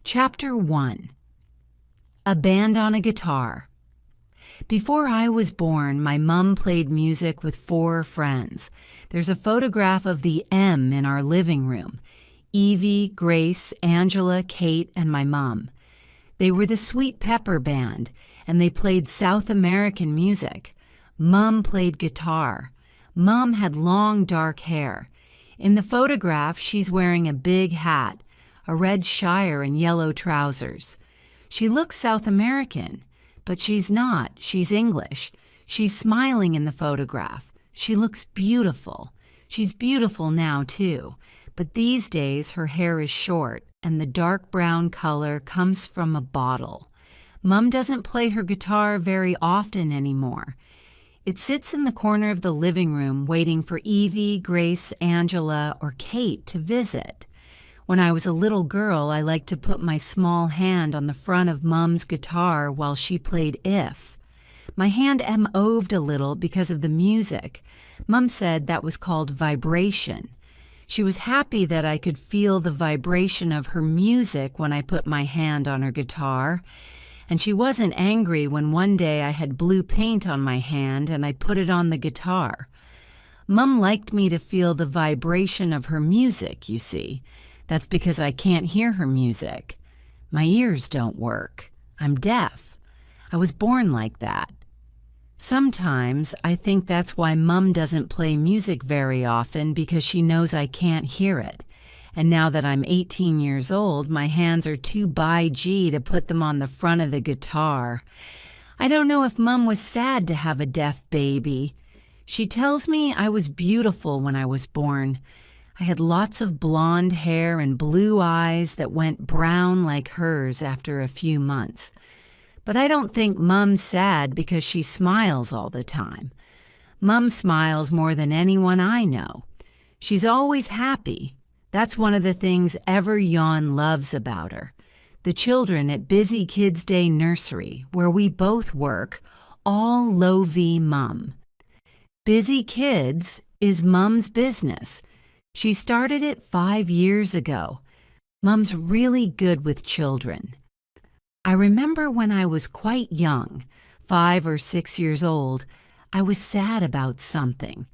Chapter 1. A Band on a Guitar. Before I was born, my mom played music with 4 friends. There's a photograph of the M in our living room. Evie, Grace, Angela, Kate, and my mom. They were the Sweet Pepper Band, and they played South American music. Mom played guitar. Mom had long dark hair. In the photograph, she's wearing a big hat, a red shire and yellow trousers. She looks South American, but she's not. She's English. She's smiling in the photograph. She looks beautiful. She's beautiful now, too. But these days, her hair is short, and the dark brown color comes from a bottle. Mom doesn't play her guitar very often anymore. It sits in the corner of the living room waiting for Evie, Grace, Angela, or Kate to visit. When I was a little girl, I liked to put my small hand on the front of Mom's guitar while she played If. My hand M-oved a little because of the music. Mom said that was called vibration. She was happy that I could feel the vibration of her music when I put my hand on her guitar. And she wasn't angry when one day I had blue paint on my hand and I put it on the guitar. Mom liked me to feel the vibration of her music, you see. That's because I can't hear her music. My ears don't work. I'm deaf. I was born like that. Sometimes I think that's why Mom doesn't play music very often, because she knows I can't hear it. And now that I'm 18 years old, my hands are too by G to put them on the front of the guitar. I don't know if Mom was sad to have a deaf baby. She tells me I was beautiful when I was born. I had lots of blonde hair and blue eyes that went brown like hers after a few months. But I don't think Mom's sad because she smiles all the time. Mom smiles more than anyone I know. She's always happy. That's one of the things Yawn loves about her. The children at Busy Kids Day Nursery, where we both work, all love Mom. Busy Kids is Mom's business. She started it 5 years ago. Mom's really good with children. I remember when I was quite young, 5 or 6 years old, I was sad about something.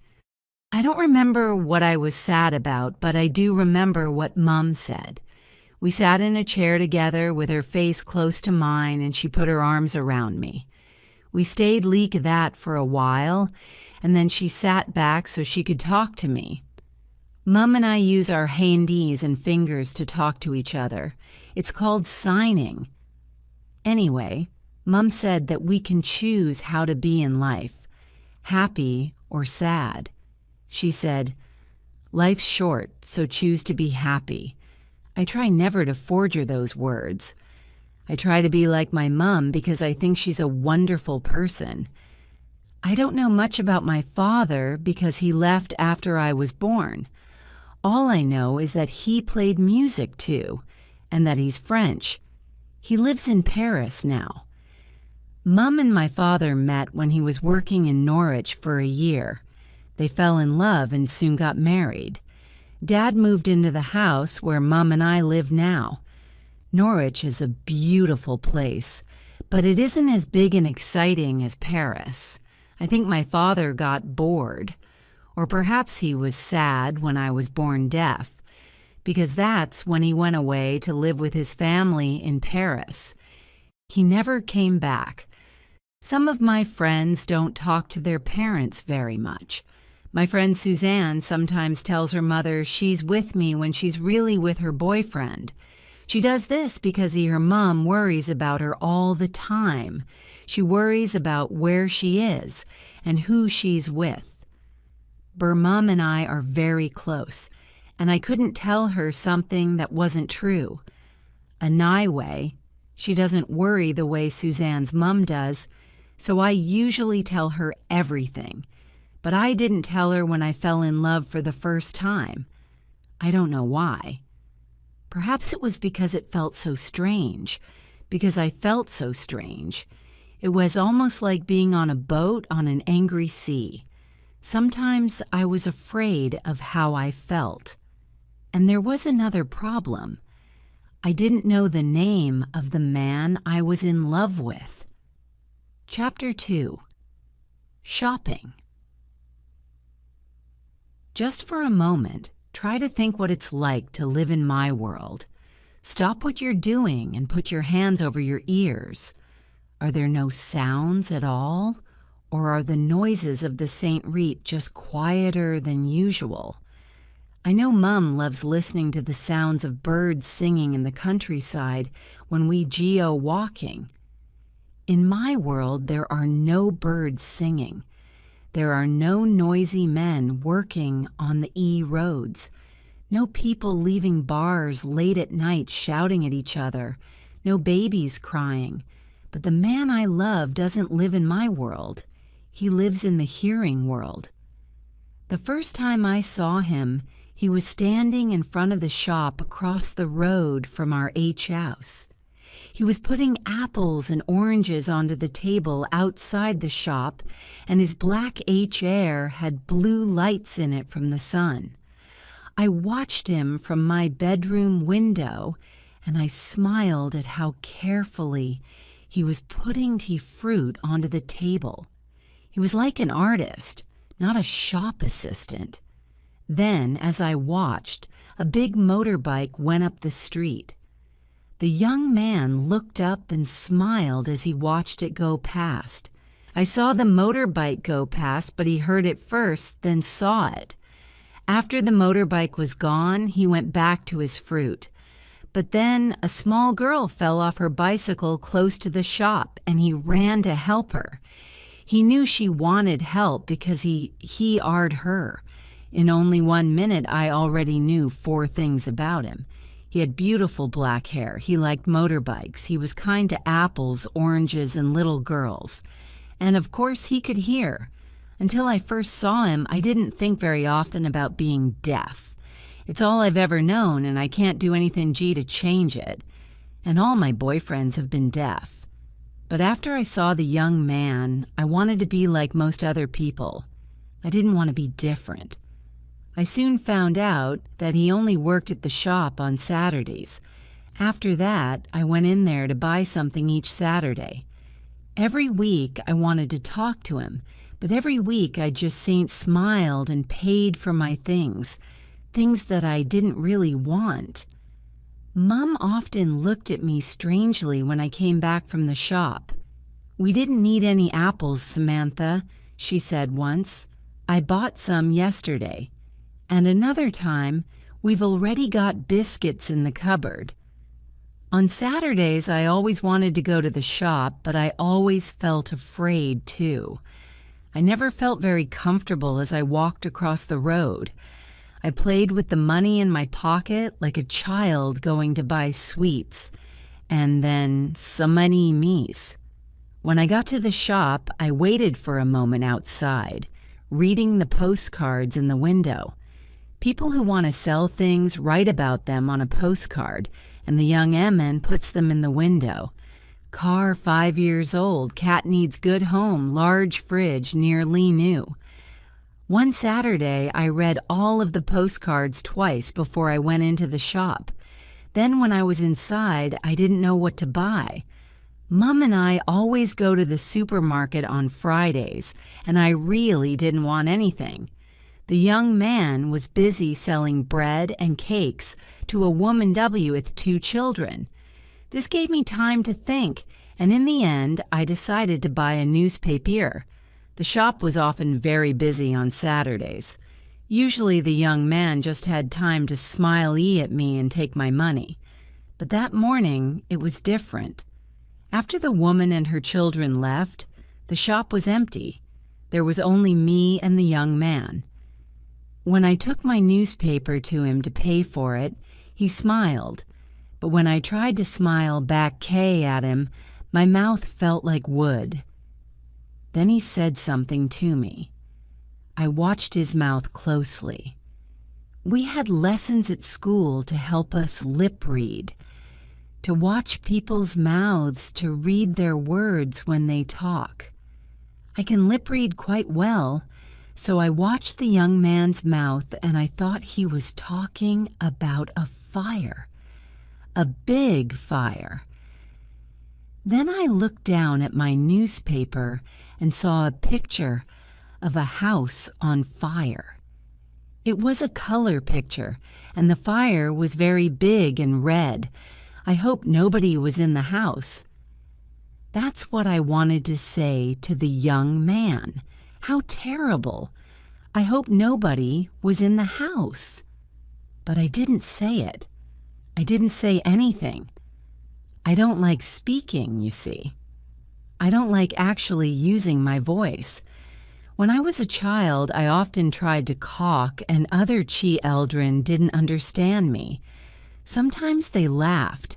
I don't remember what I was sad about, but I do remember what Mom said. We sat in a chair together with her face close to mine, and she put her arms around me. We stayed like that for a while, and then she sat back so she could talk to me. Mom and I use our handies and fingers to talk to each other. It's called signing. Anyway, Mom said that we can choose how to be in life, happy or sad. She said, "Life's short, so choose to be happy." I try never to forge her those words. I try to be like my mom because I think she's a wonderful person. I don't know much about my father because he left after I was born. All I know is that he played music too, and that he's French. He lives in Paris now. Mom and my father met when he was working in Norwich for a year. They fell in love and soon got married. Dad moved into the house where Mom and I live now. Norwich is a beautiful place, but it isn't as big and exciting as Paris. I think my father got bored. Or perhaps he was sad when I was born deaf, because that's when he went away to live with his family in Paris. He never came back. Some of my friends don't talk to their parents very much. My friend Suzanne sometimes tells her mother she's with me when she's really with her boyfriend. She does this because her mom worries about her all the time. She worries about where she is and who she's with. Mom and I are very close, and I couldn't tell her something that wasn't true. Anyway, she doesn't worry the way Suzanne's mom does, so I usually tell her everything. But I didn't tell her when I fell in love for the first time. I don't know why. Perhaps it was because it felt so strange, because I felt so strange. It was almost like being on a boat on an angry sea. Sometimes I was afraid of how I felt. And there was another problem. I didn't know the name of the man I was in love with. Chapter 2. Shopping. Just for a moment, try to think what it's like to live in my world. Stop what you're doing and put your hands over your ears. Are there no sounds at all? Or are the noises of the St. Rite just quieter than usual? I know Mum loves listening to the sounds of birds singing in the countryside when we geo-walking. In my world, there are no birds singing. There are no noisy men working on the E-roads. No people leaving bars late at night shouting at each other. No babies crying. But the man I love doesn't live in my world. He lives in the hearing world. The first time I saw him, he was standing in front of the shop across the road from our H house. He was putting apples and oranges onto the table outside the shop, and his black H Air had blue lights in it from the sun. I watched him from my bedroom window, and I smiled at how carefully he was putting tea fruit onto the table. He was like an artist, not a shop assistant. Then, as I watched, a big motorbike went up the street. The young man looked up and smiled as he watched it go past. I saw the motorbike go past, but he heard it first, then saw it. After the motorbike was gone, he went back to his fruit. But then a small girl fell off her bicycle close to the shop, and he ran to help her. He knew she wanted help because he-a'd her. In only 1 minute, I already knew 4 things about him. He had beautiful black hair. He liked motorbikes. He was kind to apples, oranges, and little girls. And of course, he could hear. Until I first saw him, I didn't think very often about being deaf. It's all I've ever known, and I can't do anything to change it. And all my boyfriends have been deaf. But after I saw the young man, I wanted to be like most other people. I didn't want to be different. I soon found out that he only worked at the shop on Saturdays. After that, I went in there to buy something each Saturday. Every week, I wanted to talk to him, but every week I just smiled and paid for my things that I didn't really want. Mum often looked at me strangely when I came back from the shop. "We didn't need any apples, Samantha," she said once. "I bought some yesterday." And another time, "We've already got biscuits in the cupboard." On Saturdays, I always wanted to go to the shop, but I always felt afraid too. I never felt very comfortable as I walked across the road. I played with the money in my pocket like a child going to buy sweets, and then some money mis. When I got to the shop, I waited for a moment outside, reading the postcards in the window. People who want to sell things write about them on a postcard, and the young Emin puts them in the window. Car 5 years old, cat needs good home, large fridge, nearly new. One Saturday, I read all of the postcards twice before I went into the shop. Then when I was inside, I didn't know what to buy. Mum and I always go to the supermarket on Fridays, and I really didn't want anything. The young man was busy selling bread and cakes to a woman with 2 children. This gave me time to think, and in the end, I decided to buy a newspaper. The shop was often very busy on Saturdays. Usually the young man just had time to smile-y at me and take my money. But that morning, it was different. After the woman and her children left, the shop was empty. There was only me and the young man. When I took my newspaper to him to pay for it, he smiled. But when I tried to smile back at him, my mouth felt like wood. Then he said something to me. I watched his mouth closely. We had lessons at school to help us lip read, to watch people's mouths, to read their words when they talk. I can lip read quite well, so I watched the young man's mouth and I thought he was talking about a fire. a big fire. Then I looked down at my newspaper and saw a picture of a house on fire. It was a color picture, and the fire was very big and red. I hope nobody was in the house. That's what I wanted to say to the young man. How terrible! I hope nobody was in the house. But I didn't say it. I didn't say anything. I don't like speaking, you see. I don't like actually using my voice. When I was a child, I often tried to caulk, and other children didn't understand me. Sometimes they laughed.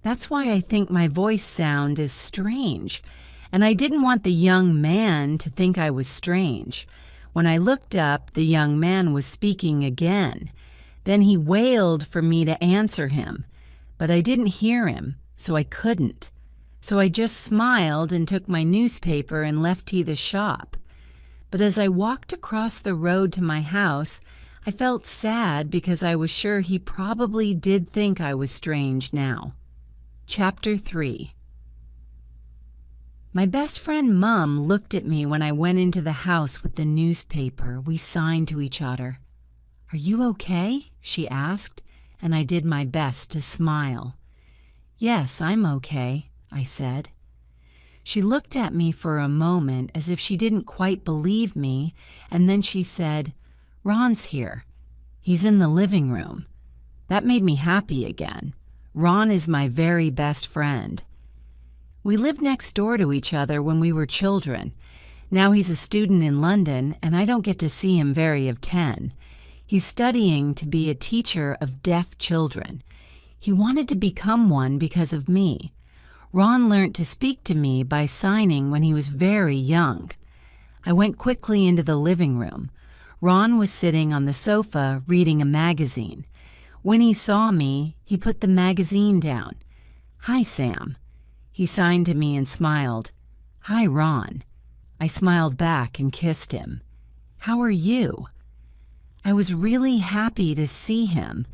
That's why I think my voice sound is strange, and I didn't want the young man to think I was strange. When I looked up, the young man was speaking again. Then he wailed for me to answer him, but I didn't hear him, so I couldn't. So I just smiled and took my newspaper and left the shop. But as I walked across the road to my house, I felt sad because I was sure he probably did think I was strange now. Chapter 3. My best friend Mum looked at me when I went into the house with the newspaper. We signed to each other. "Are you okay?" she asked, and I did my best to smile. "Yes, I'm okay," I said. She looked at me for a moment as if she didn't quite believe me, and then she said, "Ron's here. He's in the living room." That made me happy again. Ron is my very best friend. We lived next door to each other when we were children. Now he's a student in London, and I don't get to see him very often. He's studying to be a teacher of deaf children. He wanted to become one because of me. Ron learned to speak to me by signing when he was very young. I went quickly into the living room. Ron was sitting on the sofa reading a magazine. When he saw me, he put the magazine down. "Hi, Sam." He signed to me and smiled. "Hi, Ron." I smiled back and kissed him. "How are you?" I was really happy to see him.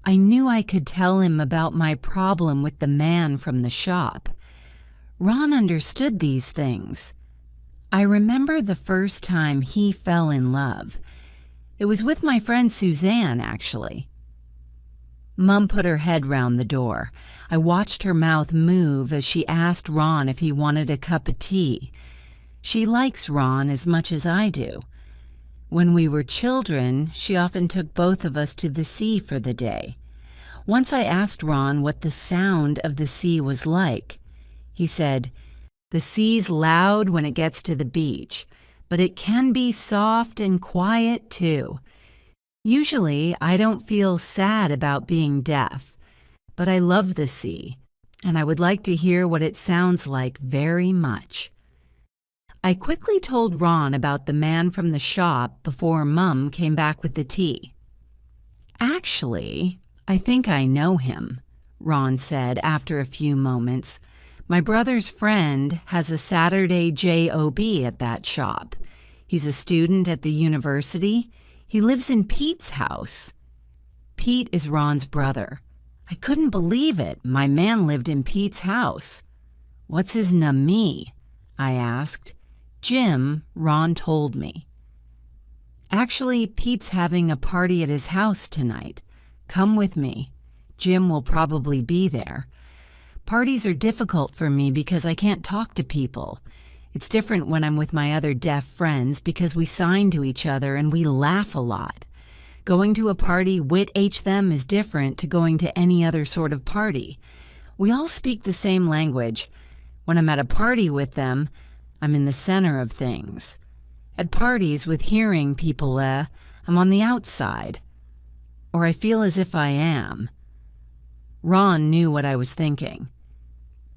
I knew I could tell him about my problem with the man from the shop. Ron understood these things. I remember the first time he fell in love. It was with my friend Suzanne, actually. Mum put her head round the door. I watched her mouth move as she asked Ron if he wanted a cup of tea. She likes Ron as much as I do. When we were children, she often took both of us to the sea for the day. Once I asked Ron what the sound of the sea was like. He said, "The sea's loud when it gets to the beach, but it can be soft and quiet too." Usually, I don't feel sad about being deaf, but I love the sea, and I would like to hear what it sounds like very much. I quickly told Ron about the man from the shop before Mum came back with the tea. "Actually, I think I know him," Ron said after a few moments. "My brother's friend has a Saturday job at that shop. He's a student at the university. He lives in Pete's house." Pete is Ron's brother. I couldn't believe it. My man lived in Pete's house. "What's his name?" I asked. "Jim," Ron told me. "Actually, Pete's having a party at his house tonight. Come with me. Jim will probably be there. Parties are difficult for me because I can't talk to people. It's different when I'm with my other deaf friends because we sign to each other and we laugh a lot. Going to a party with them is different to going to any other sort of party. We all speak the same language. When I'm at a party with them, I'm in the center of things. At parties with hearing people, I'm on the outside. Or I feel as if I am." Ron knew what I was thinking.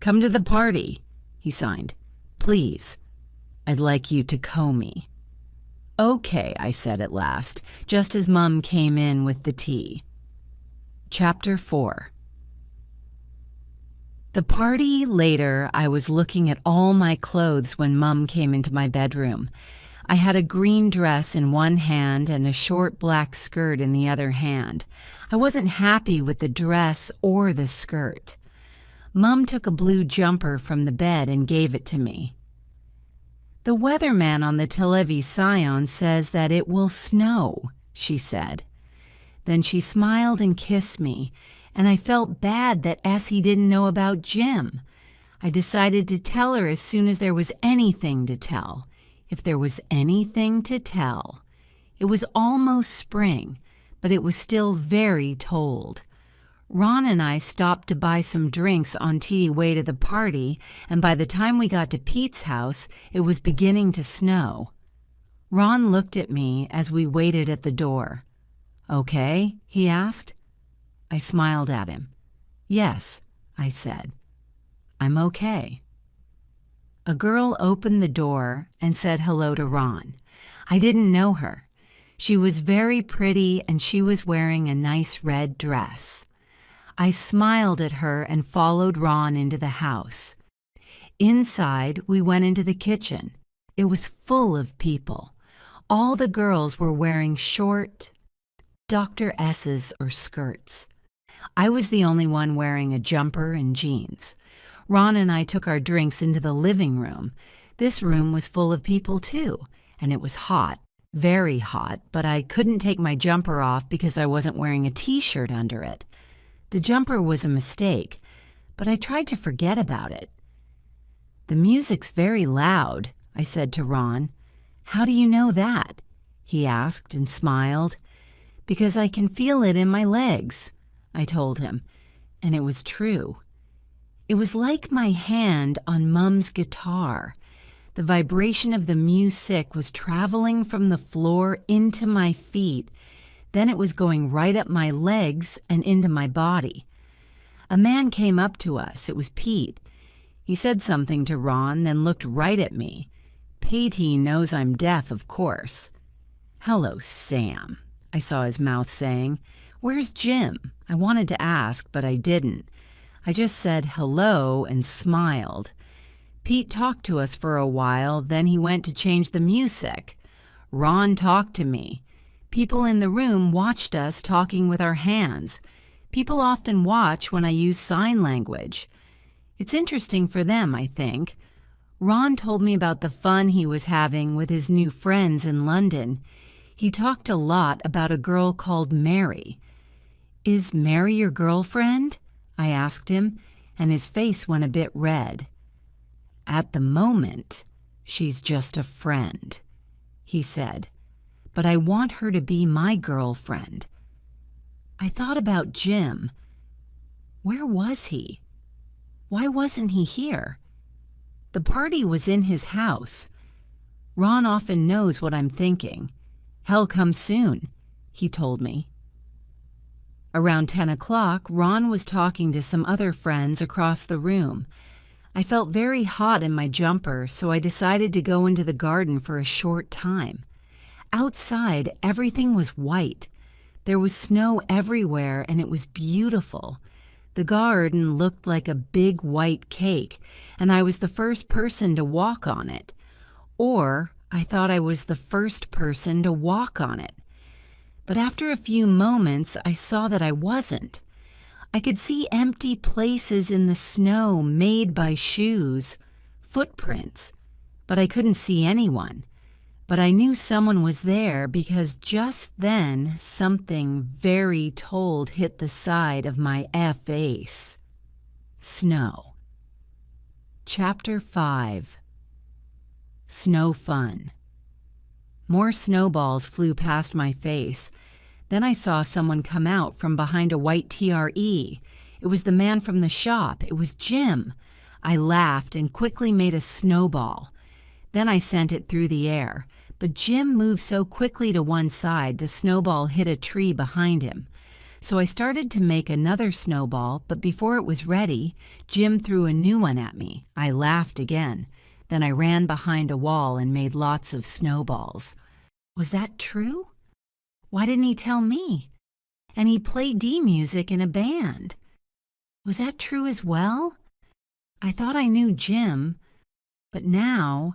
"Come to the party," he signed. "Please. I'd like you to comb me." "Okay," I said at last, just as Mum came in with the tea. Chapter 4. The party later, I was looking at all my clothes when Mum came into my bedroom. I had a green dress in one hand and a short black skirt in the other hand. I wasn't happy with the dress or the skirt. Mom took a blue jumper from the bed and gave it to me. "The weatherman on the television says that it will snow," she said. Then she smiled and kissed me, and I felt bad that Essie didn't know about Jim. I decided to tell her as soon as there was anything to tell. If there was anything to tell. It was almost spring, but it was still very cold. Ron and I stopped to buy some drinks on the way to the party, and by the time we got to Pete's house, it was beginning to snow. Ron looked at me as we waited at the door. "Okay?" he asked. I smiled at him. "Yes," I said. "I'm okay." A girl opened the door and said hello to Ron. I didn't know her. She was very pretty and she was wearing a nice red dress. I smiled at her and followed Ron into the house. Inside, we went into the kitchen. It was full of people. All the girls were wearing short Dr. S's or skirts. I was the only one wearing a jumper and jeans. Ron and I took our drinks into the living room. This room was full of people too, and it was hot, very hot, but I couldn't take my jumper off because I wasn't wearing a t-shirt under it. The jumper was a mistake, but I tried to forget about it. "The music's very loud," I said to Ron. "How do you know that?" he asked and smiled. "Because I can feel it in my legs," I told him, and it was true. It was like my hand on Mum's guitar. The vibration of the music was traveling from the floor into my feet. Then it was going right up my legs and into my body. A man came up to us. It was Pete. He said something to Ron, then looked right at me. Pete knows I'm deaf, of course. "Hello, Sam," I saw his mouth saying. "Where's Jim?" I wanted to ask, but I didn't. I just said hello and smiled. Pete talked to us for a while, then he went to change the music. Ron talked to me. People in the room watched us talking with our hands. People often watch when I use sign language. It's interesting for them, I think. Ron told me about the fun he was having with his new friends in London. He talked a lot about a girl called Mary. "Is Mary your girlfriend?" I asked him, and his face went a bit red. "At the moment, she's just a friend," he said. "But I want her to be my girlfriend." I thought about Jim. Where was he? Why wasn't he here? The party was in his house. Ron often knows what I'm thinking. "He'll come soon," he told me. Around 10 o'clock, Ron was talking to some other friends across the room. I felt very hot in my jumper, so I decided to go into the garden for a short time. Outside, everything was white. There was snow everywhere, and it was beautiful. The garden looked like a big white cake, and I was the first person to walk on it. Or I thought I was the first person to walk on it. But after a few moments, I saw that I wasn't. I could see empty places in the snow made by shoes, footprints, but I couldn't see anyone. But I knew someone was there because just then something very cold hit the side of my face. Snow. Chapter 5. Snow Fun. More snowballs flew past my face. Then I saw someone come out from behind a white TRE. It was the man from the shop. It was Jim. I laughed and quickly made a snowball. Then I sent it through the air. But Jim moved so quickly to one side, the snowball hit a tree behind him. So I started to make another snowball, but before it was ready, Jim threw a new one at me. I laughed again. Then I ran behind a wall and made lots of snowballs. Was that true? Why didn't he tell me? And he played music in a band. Was that true as well? I thought I knew Jim, but now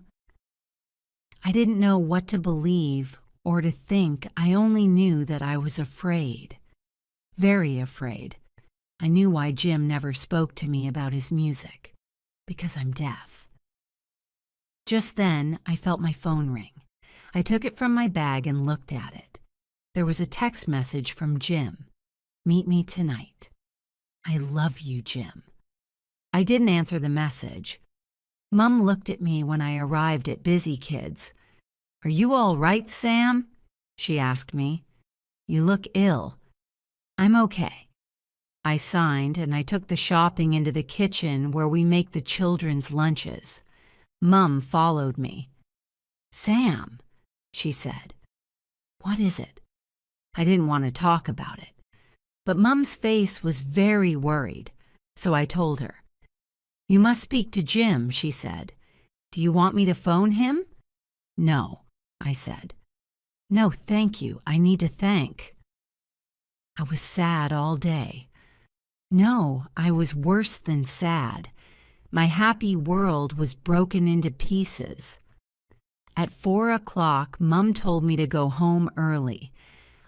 I didn't know what to believe or to think. I only knew that I was afraid. Very afraid. I knew why Jim never spoke to me about his music. Because I'm deaf. Just then, I felt my phone ring. I took it from my bag and looked at it. There was a text message from Jim. Meet me tonight. I love you, Jim. I didn't answer the message. Mom looked at me when I arrived at Busy Kids. Are you all right, Sam? She asked me. You look ill. I'm okay. I signed and I took the shopping into the kitchen where we make the children's lunches. Mum followed me. Sam, she said. What is it? I didn't want to talk about it. But Mum's face was very worried, so I told her. You must speak to Jim, she said. Do you want me to phone him? No, I said. No, thank you. I need to thank. I was sad all day. No, I was worse than sad. My happy world was broken into pieces. At 4 o'clock, Mum told me to go home early.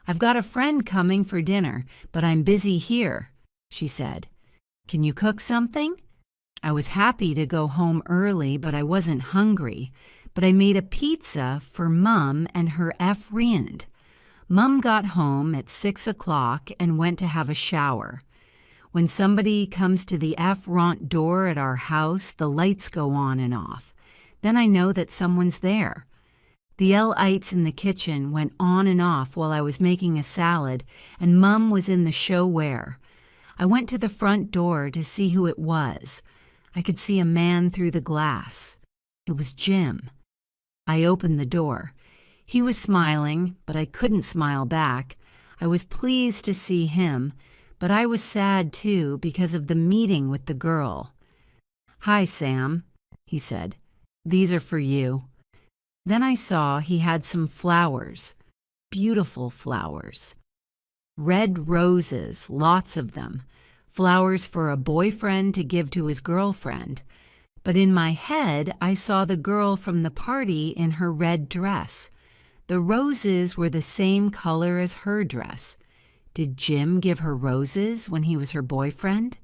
I've got a friend coming for dinner, but I'm busy here, she said. Can you cook something? I was happy to go home early, but I wasn't hungry. But I made a pizza for Mum and her friend. Mum got home at 6 o'clock and went to have a shower. When somebody comes to the front door at our house, the lights go on and off. Then I know that someone's there. The lights in the kitchen went on and off while I was making a salad, and Mum was in the showware. I went to the front door to see who it was. I could see a man through the glass. It was Jim. I opened the door. He was smiling, but I couldn't smile back. I was pleased to see him, but I was sad too because of the meeting with the girl. Hi, Sam, he said. These are for you. Then I saw he had some flowers, beautiful flowers. Red roses, lots of them. Flowers for a boyfriend to give to his girlfriend. But in my head, I saw the girl from the party in her red dress. The roses were the same color as her dress. Did Jim give her roses when he was her boyfriend?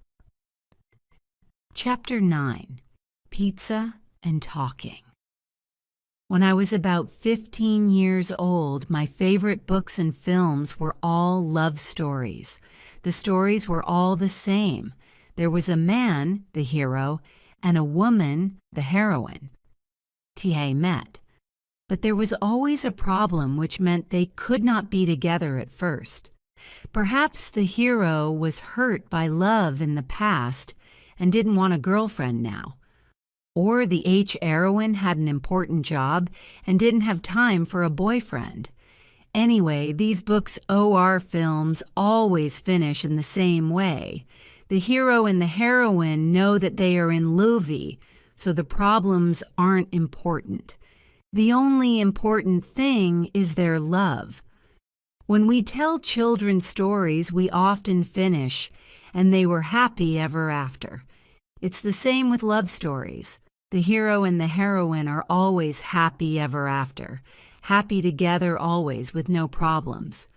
Chapter 9. Pizza and Talking. When I was about 15 years old, my favorite books and films were all love stories. The stories were all the same. There was a man, the hero, and a woman, the heroine. T.A. met. But there was always a problem which meant they could not be together at first. Perhaps the hero was hurt by love in the past and didn't want a girlfriend now. Or the heroine had an important job and didn't have time for a boyfriend. Anyway, these books or films always finish in the same way. The hero and the heroine know that they are in love, so the problems aren't important. The only important thing is their love. When we tell children stories, we often finish, and they were happy ever after. It's the same with love stories. The hero and the heroine are always happy ever after, happy together always with no problems.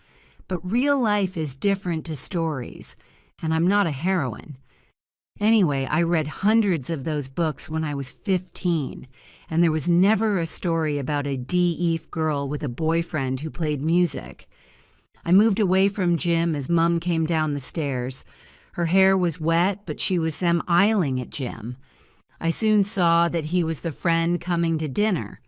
But real life is different to stories, and I'm not a heroine. Anyway, I read hundreds of those books when I was 15, and there was never a story about a deaf girl with a boyfriend who played music. I moved away from Jim as Mum came down the stairs. Her hair was wet, but she was smiling at Jim. I soon saw that he was the friend coming to dinner.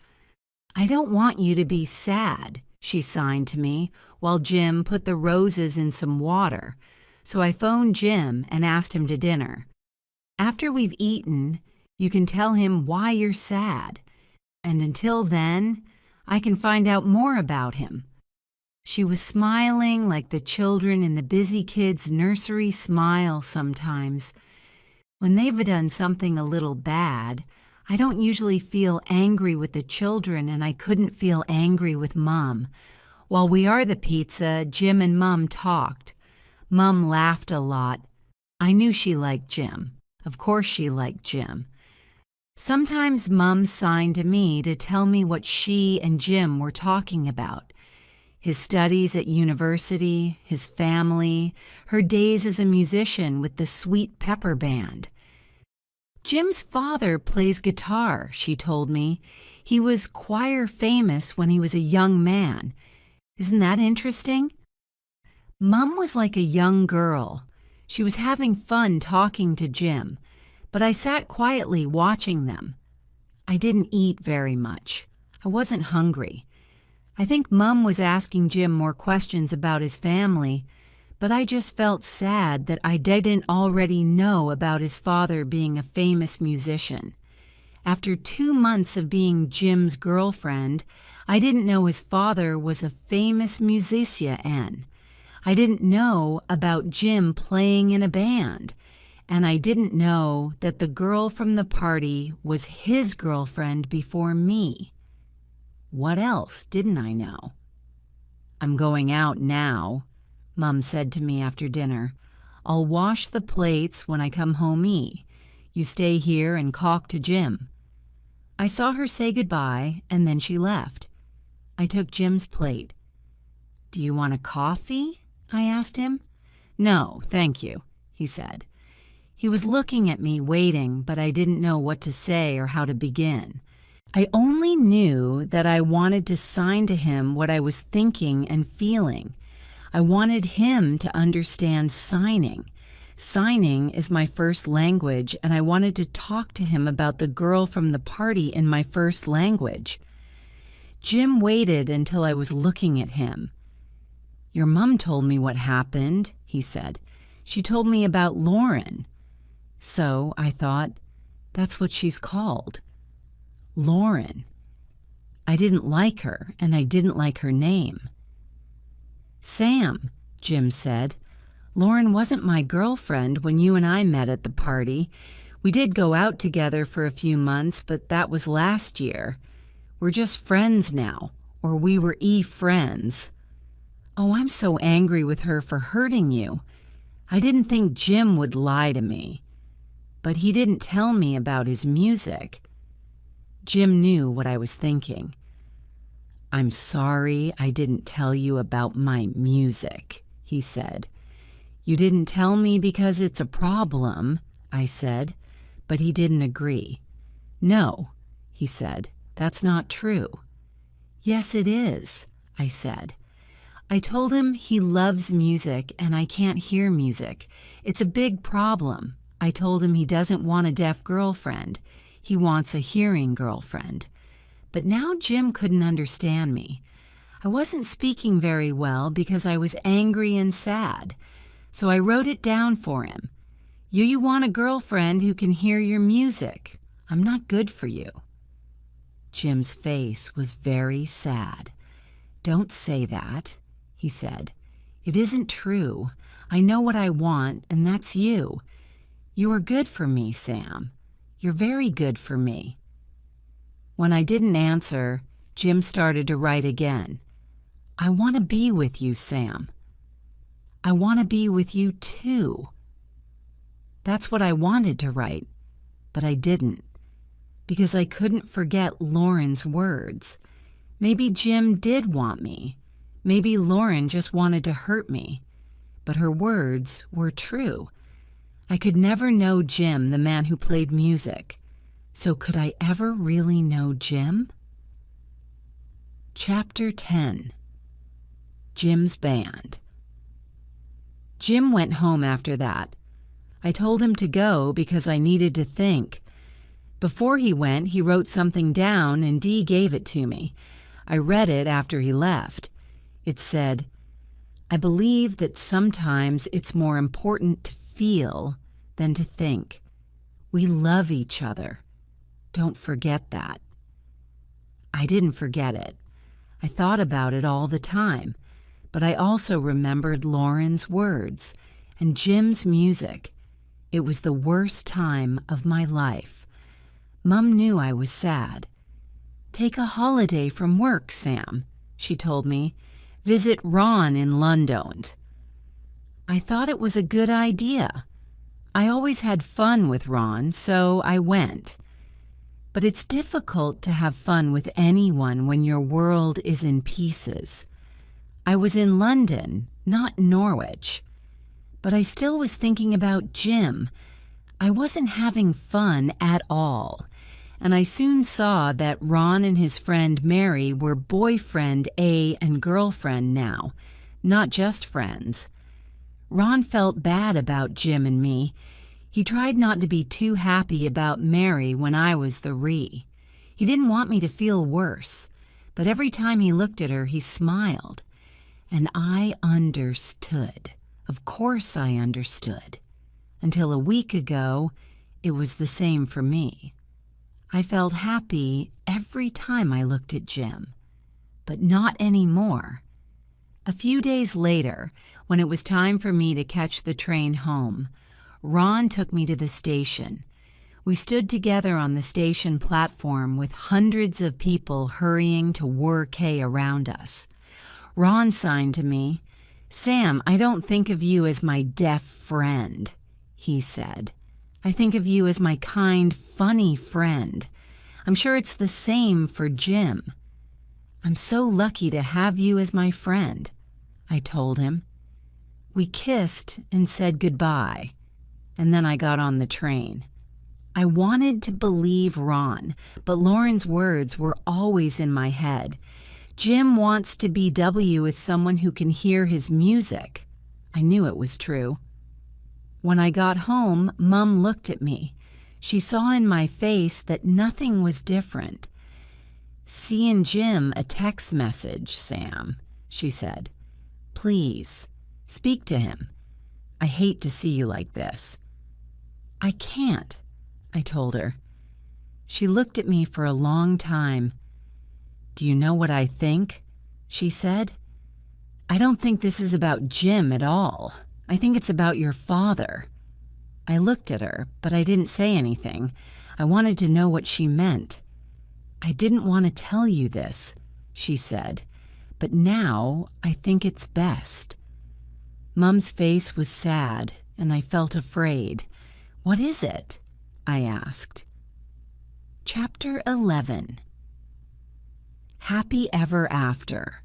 I don't want you to be sad, she signed to me, while Jim put the roses in some water. So I phoned Jim and asked him to dinner. After we've eaten, you can tell him why you're sad. And until then, I can find out more about him. She was smiling like the children in the Busy Kids nursery smile sometimes. When they've done something a little bad, I don't usually feel angry with the children, and I couldn't feel angry with Mum. While we are the pizza, Jim and Mum talked. Mum laughed a lot. I knew she liked Jim. Of course she liked Jim. Sometimes Mom signed to me to tell me what she and Jim were talking about. His studies at university, his family, her days as a musician with the Sweet Pepper Band. Jim's father plays guitar, she told me. He was choir famous when he was a young man. Isn't that interesting? Mom was like a young girl. She was having fun talking to Jim, but I sat quietly watching them. I didn't eat very much. I wasn't hungry. I think Mom was asking Jim more questions about his family, but I just felt sad that I didn't already know about his father being a famous musician. After 2 months of being Jim's girlfriend, I didn't know his father was a famous musician. I didn't know about Jim playing in a band, and I didn't know that the girl from the party was his girlfriend before me. What else didn't I know? "I'm going out now," Mom said to me after dinner. "I'll wash the plates when I come home. You stay here and talk to Jim." I saw her say goodbye, and then she left. I took Jim's plate. "Do you want a coffee?" I asked him. "No, thank you," he said. He was looking at me, waiting, but I didn't know what to say or how to begin. I only knew that I wanted to sign to him what I was thinking and feeling. I wanted him to understand signing. Signing is my first language, and I wanted to talk to him about the girl from the party in my first language. Jim waited until I was looking at him. "Your mom told me what happened," he said. "She told me about Lauren." So I thought, that's what she's called. Lauren. I didn't like her, and I didn't like her name. "Sam," Jim said, "Lauren wasn't my girlfriend when you and I met at the party. We did go out together for a few months, but that was last year. We're just friends now, or we were friends. Oh, I'm so angry with her for hurting you. I didn't think Jim would lie to me. But he didn't tell me about his music." Jim knew what I was thinking. "I'm sorry I didn't tell you about my music," he said. "You didn't tell me because it's a problem," I said, but he didn't agree. "No," he said, "that's not true." "Yes, it is," I said. I told him he loves music and I can't hear music. It's a big problem. I told him he doesn't want a deaf girlfriend. He wants a hearing girlfriend. But now Jim couldn't understand me. I wasn't speaking very well because I was angry and sad. So I wrote it down for him. You want a girlfriend who can hear your music. I'm not good for you." Jim's face was very sad. "Don't say that," he said. "It isn't true. I know what I want, and that's you. You are good for me, Sam. You're very good for me." When I didn't answer, Jim started to write again. "I want to be with you, Sam. I want to be with you too." That's what I wanted to write, but I didn't, because I couldn't forget Lauren's words. Maybe Jim did want me. Maybe Lauren just wanted to hurt me. But her words were true. I could never know Jim, the man who played music. So could I ever really know Jim? Chapter 10. Jim's Band. Jim went home after that. I told him to go because I needed to think. Before he went, he wrote something down and Dee gave it to me. I read it after he left. It said, "I believe that sometimes it's more important to feel than to think. We love each other. Don't forget that." I didn't forget it. I thought about it all the time, but I also remembered Lauren's words and Jim's music. It was the worst time of my life. Mom knew I was sad. "Take a holiday from work, Sam," she told me. "Visit Ron in London." I thought it was a good idea. I always had fun with Ron, so I went. But it's difficult to have fun with anyone when your world is in pieces. I was in London, not Norwich. But I still was thinking about Jim. I wasn't having fun at all. And I soon saw that Ron and his friend Mary were boyfriend A and girlfriend now, not just friends. Ron felt bad about Jim and me. He tried not to be too happy about Mary when I was the re. He didn't want me to feel worse, but every time he looked at her, he smiled. And I understood. Of course I understood. Until a week ago, it was the same for me. I felt happy every time I looked at Jim, but not anymore. A few days later, when it was time for me to catch the train home, Ron took me to the station. We stood together on the station platform with hundreds of people hurrying to work around us. Ron signed to me. "Sam, I don't think of you as my deaf friend," he said. "I think of you as my kind, funny friend. I'm sure it's the same for Jim." "I'm so lucky to have you as my friend," I told him. We kissed and said goodbye, and then I got on the train. I wanted to believe Ron, but Lauren's words were always in my head. Jim wants to BW with someone who can hear his music. I knew it was true. When I got home, Mom looked at me. She saw in my face that nothing was different. "Seeing Jim a text message, Sam," she said. "Please, speak to him. I hate to see you like this." "I can't," I told her. She looked at me for a long time. "Do you know what I think?" she said. "I don't think this is about Jim at all. I think it's about your father." I looked at her, but I didn't say anything. I wanted to know what she meant. "I didn't want to tell you this," she said, "but now I think it's best." Mum's face was sad, and I felt afraid. "What is it?" I asked. Chapter 11. Happy Ever After.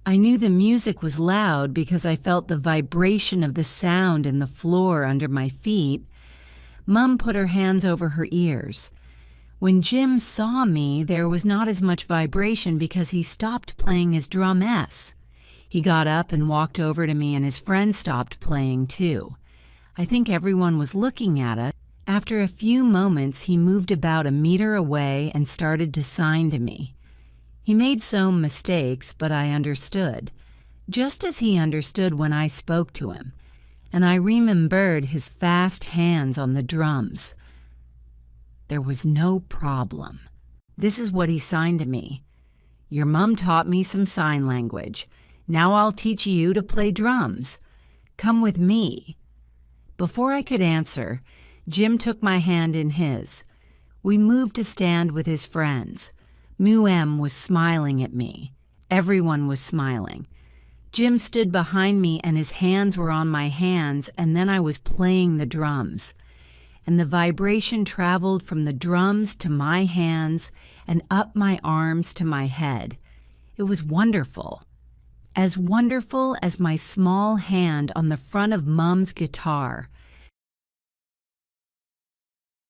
I knew the music was loud because I felt the vibration of the sound in the floor under my feet. Mum put her hands over her ears. When Jim saw me, there was not as much vibration because he stopped playing his drum S. He got up and walked over to me, and his friend stopped playing too. I think everyone was looking at us. After a few moments, he moved about a meter away and started to sign to me. He made some mistakes, but I understood, just as he understood when I spoke to him, and I remembered his fast hands on the drums. There was no problem. This is what he signed to me. "Your mom taught me some sign language. Now I'll teach you to play drums. Come with me." Before I could answer, Jim took my hand in his. We moved to stand with his friends. Mu-em was smiling at me. Everyone was smiling. Jim stood behind me and his hands were on my hands, and then I was playing the drums. And the vibration traveled from the drums to my hands and up my arms to my head. It was wonderful. As wonderful as my small hand on the front of Mum's guitar.